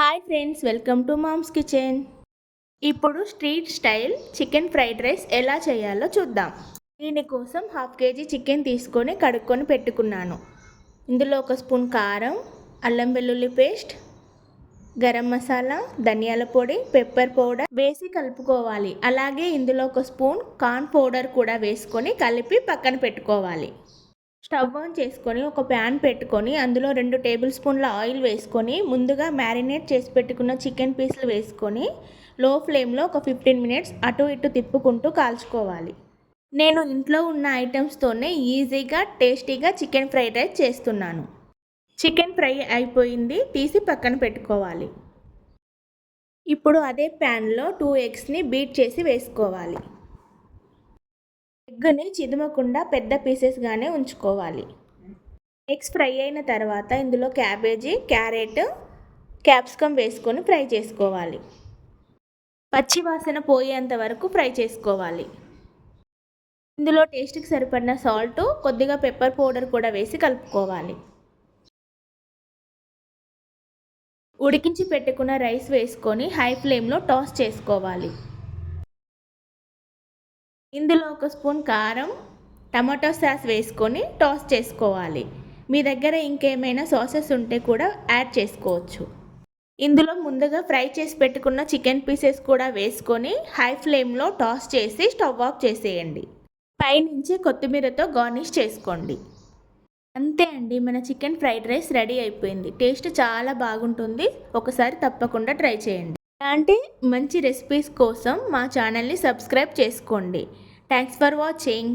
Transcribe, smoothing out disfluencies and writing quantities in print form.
Hi friends, welcome to mom's kitchen. ఇప్పుడు street style chicken fried rice ఎలా చేయాలో చూద్దాం. దీనికోసం హాఫ్ కేజీ చికెన్ తీసుకొని కడుక్కొని పెట్టుకున్నాను. ఇందులో ఒక స్పూన్ కారం, అల్లం వెల్లుల్లి పేస్ట్, గరం మసాలా, ధనియాల పొడి, పెప్పర్ పౌడర్ వేసి కలుపుకోవాలి. అలాగే ఇందులో ఒక స్పూన్ కార్న్ పౌడర్ కూడా వేసుకొని కలిపి పక్కన పెట్టుకోవాలి. స్టవ్ ఆన్ చేసుకొని ఒక ప్యాన్ పెట్టుకొని అందులో 2 టేబుల్ స్పూన్ల ఆయిల్ వేసుకొని ముందుగా మ్యారినేట్ చేసి పెట్టుకున్న చికెన్ పీసులు వేసుకొని లో ఫ్లేమ్లో ఒక 15 మినిట్స్ అటు ఇటు తిప్పుకుంటూ కాల్చుకోవాలి. నేను ఇంట్లో ఉన్న ఐటమ్స్తోనే ఈజీగా టేస్టీగా చికెన్ ఫ్రైడ్ రైస్ చేస్తున్నాను. చికెన్ ఫ్రై అయిపోయింది, తీసి పక్కన పెట్టుకోవాలి. ఇప్పుడు అదే ప్యాన్లో 2 ఎగ్స్ని బీట్ చేసి వేసుకోవాలి. ఎగ్ని చిదమకుండా పెద్ద పీసెస్గానే ఉంచుకోవాలి. ఎగ్స్ ఫ్రై అయిన తర్వాత ఇందులో క్యాబేజీ, క్యారెట్, క్యాప్సికమ్ వేసుకొని ఫ్రై చేసుకోవాలి. పచ్చి వాసన పోయేంత వరకు ఫ్రై చేసుకోవాలి. ఇందులో టేస్ట్కి సరిపడిన సాల్ట్, కొద్దిగా పెప్పర్ పౌడర్ కూడా వేసి కలుపుకోవాలి. ఉడికించి పెట్టుకున్న రైస్ వేసుకొని హై ఫ్లేమ్లో టాస్ చేసుకోవాలి. ఇందులో ఒక స్పూన్ కారం, టమాటో సాస్ వేసుకొని టాస్ చేసుకోవాలి. మీ దగ్గర ఇంకేమైనా సాసెస్ ఉంటే కూడా యాడ్ చేసుకోవచ్చు. ఇందులో ముందుగా ఫ్రై చేసి పెట్టుకున్న చికెన్ పీసెస్ కూడా వేసుకొని హై ఫ్లేమ్లో టాస్ చేసి స్టవ్ ఆఫ్ చేసేయండి. పైనుంచి కొత్తిమీరతో గార్నిష్ చేసుకోండి. అంతే అండి, మన చికెన్ ఫ్రైడ్ రైస్ రెడీ అయిపోయింది. టేస్ట్ చాలా బాగుంటుంది. ఒకసారి తప్పకుండా ట్రై చేయండి. ఇలాంటి మంచి రెసిపీస్ కోసం మా ఛానల్ని సబ్స్క్రైబ్ చేసుకోండి. Thanks for watching.